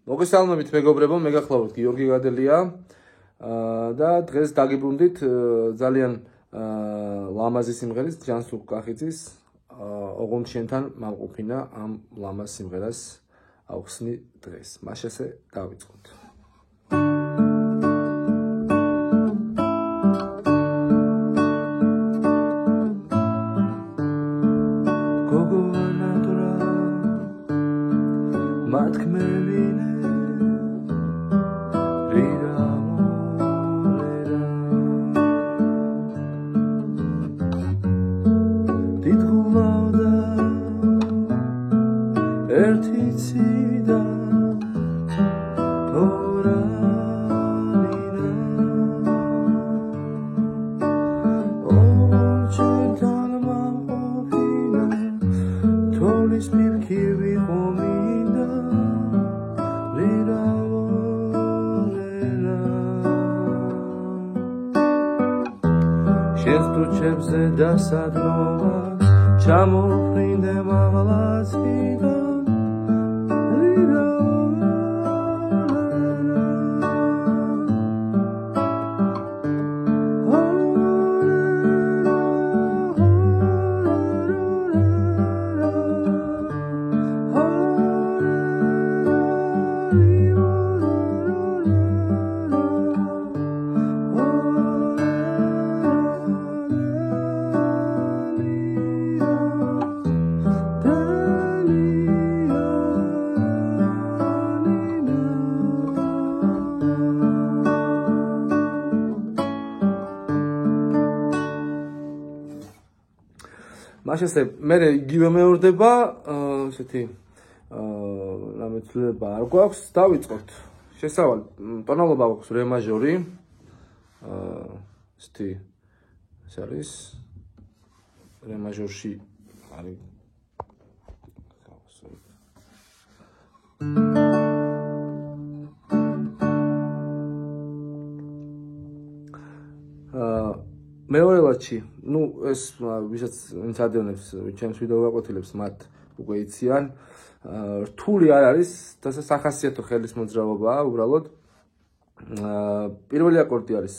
მოგესალმებით მეგობრებო, მე გახლავთ გიორგი გადელია და დღეს დაგიბრუნდით ძალიან ლამაზი სიმღერის ჯანსუღ კახიძის ოღონდ შენთან მამყოფინა ამ ლამაზ სიმღერას ავხსნი დღეს. მას ესე დავიწყოთ. მაშასე მე იგივე მეორდება ესეთი რამე ცვლილება არ გვაქვს დავიწყოთ შესავალი ტონალობა გვაქვს რე მაჟორი ესეთი ეს არის რე მაჟორში არის მეორე ლაჩი, ну, ეს ვისაც ვინც ადევნებს, ჩემს ვიდეო გაკვეთილებს, მათ უკვე იციან, რთული არ არის, სახასიათო ხელის მოძრაობაა, უბრალოდ. პირველი აკორდი არის,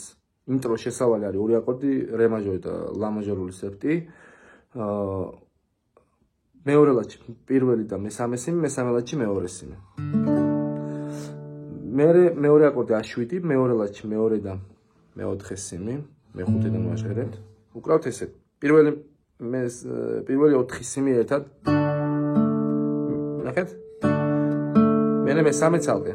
ინტრო შესავალი არის, ორი აკორდი, რე მაჟორი და ლა მაჟორული სეპტი. მეორე ლაჩი, პირველი და მესამე სიმი, მესამე ლაჩი მეორე სიმი. მეორე აკორდი A7, მეორე ლაჩი, მეორე და მეოთხე სიმი. მეხუთედან ვაჟღერებთ. უკრავთ ესე. პირველი 4 სიმი ერთად. ნახეთ? მერე მესამე ცალკე.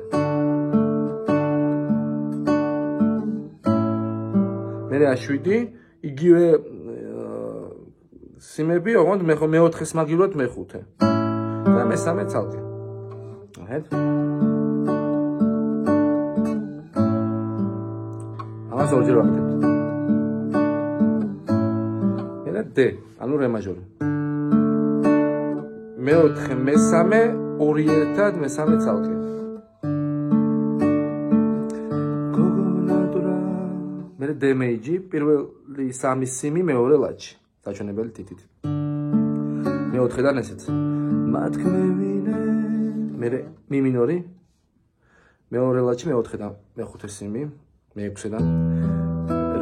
მერე A7, იგივე სიმები, ოღონდ მეოთხეს მაგივრად მეხუთე. და მესამე ცალკე. ნახეთ? ამას ორჯერ ვაკეთებთ. D, ანუ რე მაჟორი. მეოთხე, მესამე, ორი ერთად, მესამე ცალკე. მერე D მეიჯი, პირველი სამი სიმი, მეორე ლაჩი. საჩვენებელი თითით. მეოთხედან ესეც. მერე Mi მინორი. მეორე ლაჩი, მეოთხედან მეხუთე სიმი, მეექვსედან.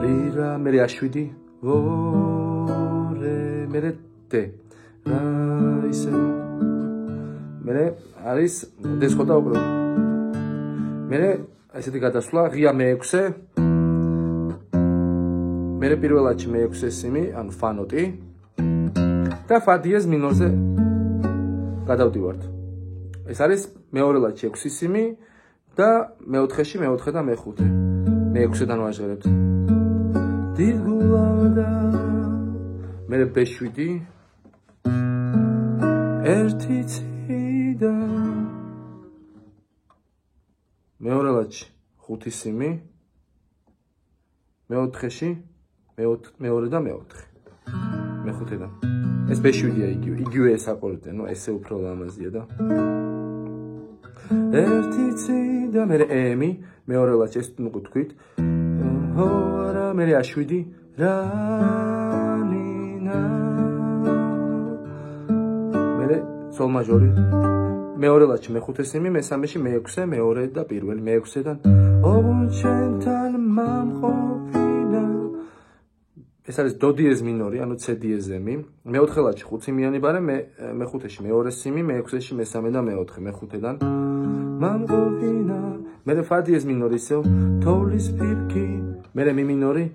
რირა, მერე A7. მერე D. რა ისე. მერე არის D სხვა და უკრავ. მერე ესეთი გადასვლა ღია მე6. მერე პირველაჩი მე6 სიმი, ანუ ფა ნოტი. და ფა დიეზ მინორზე გადავდივართ. ეს არის მეორე ლაჩი 6 სიმი და მეოთხეში მეოთხე და მეხუთე. მე6-დან ვაჟღერებთ. დიდგულავდა მერე B7 ერთი ციდა მეორე ლაჩი 5 სიმი მეოთხეში მეორე და მეოთხე მეხუთედან ეს B7-ია იგივე ეს აკორდი, ნუ ესე უფრო ლამაზია და ერთი ციდა მერე E-მი მეორე ლაჩი ეს ნუ თქვით ხო არა მერე A7 რანინა მერე სოლ მაჟორი მეორე ლათში მეხუთე სიმი, მესამეში მეექვსე, მეორე და პირველი მეექვსედან. ოღონდ შენთან მამყოფინა. ეს არის დო დიეზ მინორი, ანუ C დიეზემი. მეოთხე ლათში 5 სიმიანი ბარემ, მეხუთეში მეორე სიმი, მეექვსეში მესამე და მეოთხე, მეხუთედან. მამყოფინა. მერე ფა დიეზ მინორი ისევ, თოვლის პირქი, მერე մի მინორი,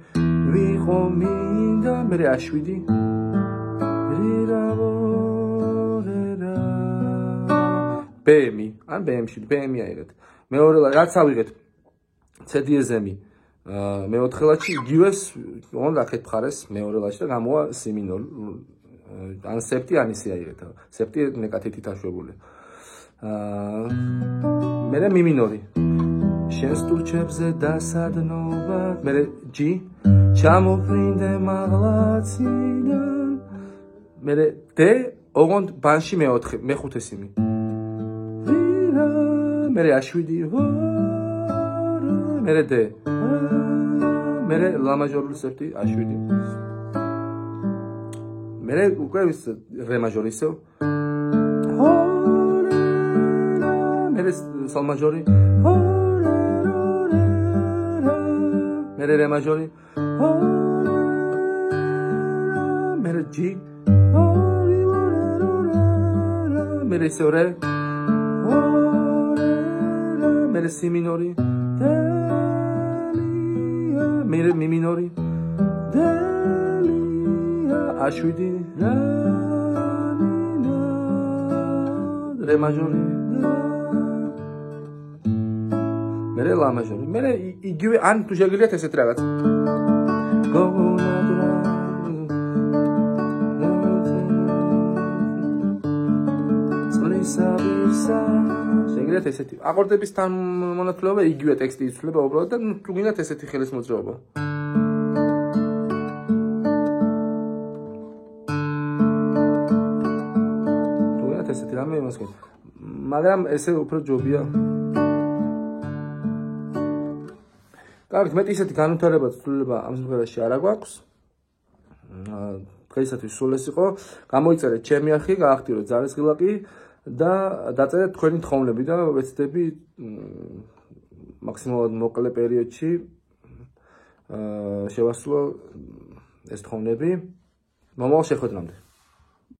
ვიყო მინდა, მერე A7. ბემი, ან ბემში, ბემი აიღეთ. მეორე რაც ავიღეთ C დიეზემი. მეოთხე ლათში იგივეს, ოღონდ აქეთ მხარეს მეორე ლათში და გამოვა C მინორი. ან სეპტი ან ისე აიღეთ. სეპტი ნეკათითით აშვებული. მერე մի მინორი. შენ სტურჩებზე დასადნობა, მერე G, ჩამოფრინდე მაღლაციდან. მერე D, ოღონდ ბანში მეოთხე, მეხუთე სიმი. მერე A7, მერე D. მერე ლა მაჟორული სეპტი A7. მერე უკვე რე მაჟორი ისევ. მერე სოლ მაჟორი. მერე რე მაჟორი. მერე G. მერე ისევ რე. მერე C მინორი. მერე մի მინორი. A7. რე მაჟორი. მერე ლა მაჟორი. მერე იგივე ან თუ შეგიძლიათ ესეთ რაღაც. შეგიძლიათ ესეთი აკორდების თანმონათვლობა იგივე ტექსტი იცვლება უბრალოდ და თუ გინდათ ესეთი ხელის მოძრაობა. თუ გინდათ ესეთი რამე იმასკენ. მაგრამ ესე უფრო ჯობია. კარგით, მეტი ისეთი განვითარება ცვლილება ამ სიმღერაში არ აქვს. დღეისათვის სულ ეს იყო. გამოიწერეთ ჩემი არხი, გაახტიურეთ ზარისხილაკი და დაწერეთ თქვენი თხოვნები და ვეცდები მაქსიმალურად მოკლე პერიოდში შევასრულო ეს თხოვნები მომავალ შეხვედრამდე.